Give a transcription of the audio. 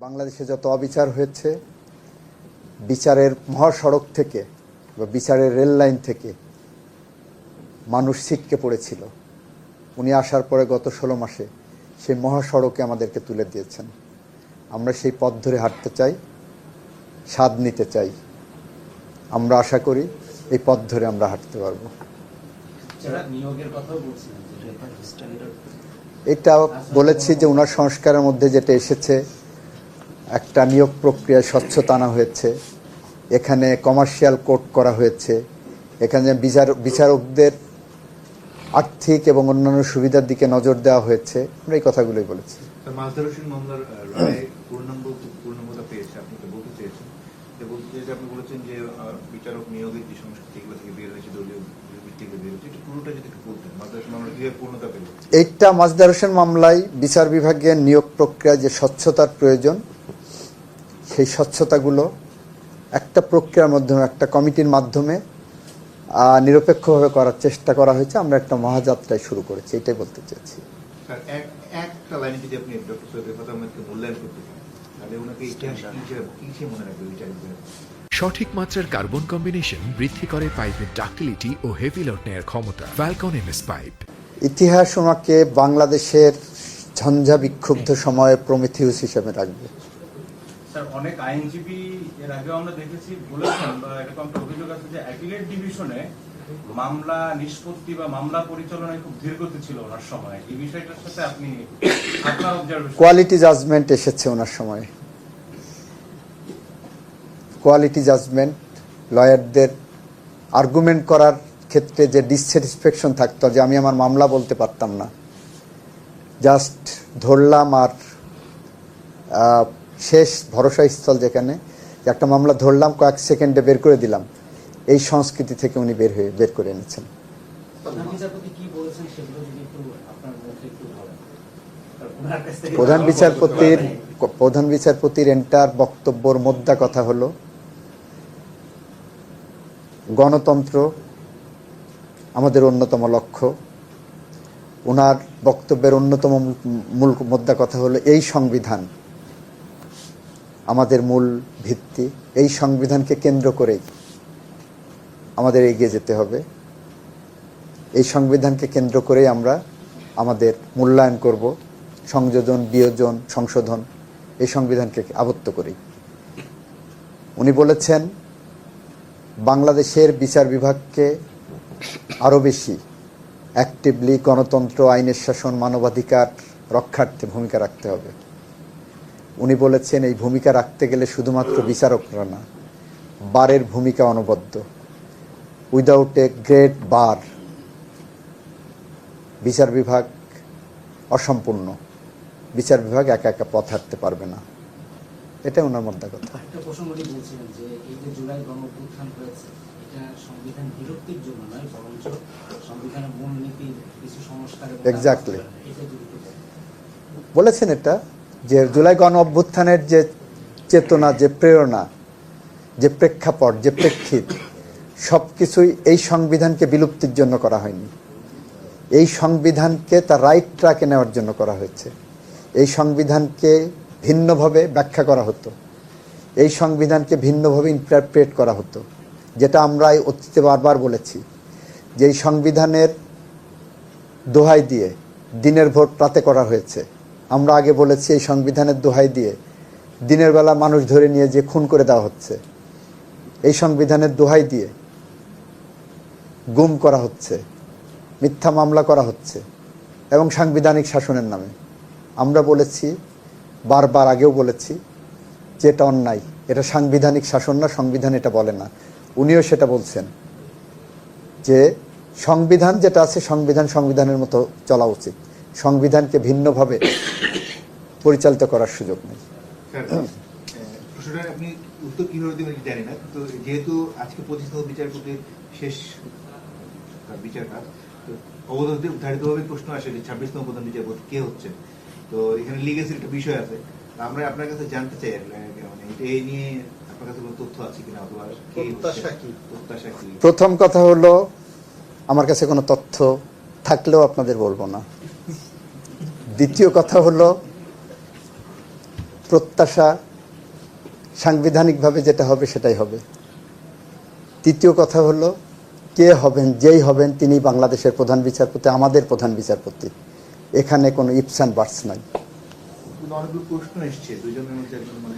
বাংলাদেশে যত অবিচার হয়েছে, বিচারের মহাসড়ক থেকে বা বিচারের রেল লাইন থেকে মানুষ ছিটকে পড়েছিল। উনি আসার পরে গত 16 মাসে সেই মহাসড়কে আমাদেরকে তুলে দিয়েছেন। আমরা সেই পথ ধরে হাঁটতে চাই, স্বাদ নিতে চাই। আমরা আশা করি এই পথ ধরে আমরা হাঁটতে পারবো। এটা বলেছি যে ওনার সংস্কারের মধ্যে যেটা এসেছে, একটা নিয়োগ প্রক্রিয়ায় স্বচ্ছতা আনা হয়েছে, এখানে কমার্শিয়াল কোর্ট করা হয়েছে, এখানে বিচারকদের আর্থিক এবং অন্যান্য সুবিধার দিকে নজর দেওয়া হয়েছে। আমরা এই কথাগুলোই বলেছি। এইটা মাজদার হোসেন মামলায় বিচার বিভাগের নিয়োগ প্রক্রিয়ায় যে স্বচ্ছতার প্রয়োজন, সেই স্বচ্ছতাগুলো একটা প্রক্রিয়ার মাধ্যমে, একটা কমিটির মাধ্যমে নিরপেক্ষভাবে করার চেষ্টা করা হয়েছে। আমরা একটা মহাযাত্রায় শুরু করেছি, এটাই বলতে চেয়েছি। সঠিক মাত্রার কার্বন কম্বিনেশন বৃদ্ধি করে পাইপের ডাক্টিলিটি ও হেভি লোড নেয়ার ক্ষমতা। Falcon MS pipe. ইতিহাস ওনাকে বাংলাদেশের ঝঞ্ঝা বিক্ষুব্ধ সময়ে প্রমিথিউস হিসেবে রাখবে। অনেক আইনজীবী এর আগে আমরা দেখেছি বলেছেন, বা এরকম একটা অভিযোগ আছে যে অ্যাপিলেট ডিভিশনে মামলা নিষ্পত্তি বা মামলা পরিচালনায় খুব ধীরগতি ছিল ওনার সময়। এই বিষয়টার সাথে আপনি আপনার অবজারভেশন? কোয়ালিটি জাজমেন্ট এসেছে ওনার সময়। কোয়ালিটি জাজমেন্ট, লয়ারদের আর্গুমেন্ট করার ক্ষেত্রে যে ডিসস্যাটিসফ্যাকশন থাকতো, যে আমি আমার মামলা বলতে পারতাম না, জাস্ট ধরলাম আর শেষ ভরসাস্থল যেখানে একটা মামলা ধরলাম, কয়েক সেকেন্ডে বের করে দিলাম, এই সংস্কৃতি থেকে উনি বের করে এনেছেন। প্রধান বিচারপতির এন্টার বক্তব্যর মোদ্দা কথা হলো, গণতন্ত্র আমাদের অন্যতম লক্ষ্য। ওনার বক্তব্যের অন্যতম মূল মোদ্দা কথা হলো, এই সংবিধান আমাদের মূল ভিত্তি, এই সংবিধানকে কেন্দ্র করেই আমাদের এগিয়ে যেতে হবে। এই সংবিধানকে কেন্দ্র করেই আমরা আমাদের মূল্যায়ন করব, সংযোজন, বিয়োজন, সংশোধন এই সংবিধানকে আবদ্ধ করি। উনি বলেছেন বাংলাদেশের বিচার বিভাগকে আরও বেশি অ্যাক্টিভলি গণতন্ত্র, আইনের শাসন, মানবাধিকার রক্ষার্থে ভূমিকা রাখতে হবে। উনি বলেছেন এই ভূমিকা রাখতে গেলে শুধুমাত্র বিচারকরা না, বারের ভূমিকা অনবদ্য। উইদাউট এ গ্রেট বার বিচার বিভাগ অসম্পূর্ণ, বিচার বিভাগ একা একা পথ হাঁটতে পারবে না। এটা ওনার মোদ্দা কথা। একটা প্রসঙ্গ বলছিলেন যে এই যে জুলাই গণঅভ্যুত্থান হয়েছে, এটা সংবিধান বিরক্তির জন্য নয়, বরঞ্চ সংবিধানের মূলনীতির কিছু সংস্কার। এক্স্যাক্টলি বলেছেন এটা, যে জুলাই গণ অভ্যুত্থানের যে চেতনা, যে প্রেরণা, যে প্রেক্ষাপট, যে প্রেক্ষিত, সব কিছুই এই সংবিধানকে বিলুপ্তির জন্য করা হয়নি। এই সংবিধানকে তার রাইট ট্র্যাকে নেওয়ার জন্য করা হয়েছে। এই সংবিধানকে ভিন্নভাবে ব্যাখ্যা করা হতো, এই সংবিধানকে ভিন্নভাবে ইন্টারপ্রেট করা হতো, যেটা আমরা অতীতে বারবার বলেছি, যে এই সংবিধানের দোহাই দিয়ে দিনের ভোট রাতে করা হয়েছে। আমরা আগে বলেছি এই সংবিধানের দোহাই দিয়ে দিনের বেলা মানুষ ধরে নিয়ে যে খুন করে দেওয়া হচ্ছে, এই সংবিধানের দোহাই দিয়ে গুম করা হচ্ছে, মিথ্যা মামলা করা হচ্ছে, এবং সাংবিধানিক শাসনের নামে। আমরা বলেছি বারবার, আগেও বলেছি, যে এটা অন্যায়, এটা সাংবিধানিক শাসন না, সংবিধান এটা বলে না। উনিও সেটা বলছেন যে সংবিধান যেটা আছে, সংবিধানের মতো চলা উচিত, সংবিধানকে ভিন্নভাবে পরিচালিত করার সুযোগ নেই। আপনি উত্তর কিভাবে দেবেন জানি না, তো যেহেতু আজকে 25তম বিচারপতির শেষ বিচার কাজ, অবধারিত উদ্ধারিতভাবে প্রশ্ন আসে যে 26তম প্রধান বিচারপতি কে হচ্ছে। তো এখানে লিগেসির একটা বিষয় আছে, আমরা আপনার কাছে জানতে চাই, মানে এই নিয়ে আপনার কাছে কোনো তথ্য আছে কিনা, অথবা প্রত্যাশা কি? প্রথম কথা হলো, আমার কাছে কোনো তথ্য থাকলেও আপনাদের বলবো না। দ্বিতীয় কথা হলো, প্রত্যাশা সাংবিধানিকভাবে যেটা হবে সেটাই হবে। তৃতীয় কথা হলো, কে হবেন, যেই হবেন তিনি বাংলাদেশের প্রধান বিচারপতি, আমাদের প্রধান বিচারপতি। এখানে কোনো ইপস অ্যান্ড বাটস নাই। কিন্তু অনেকগুলো প্রশ্ন এসছে, দুজনের মধ্যে একজন মানে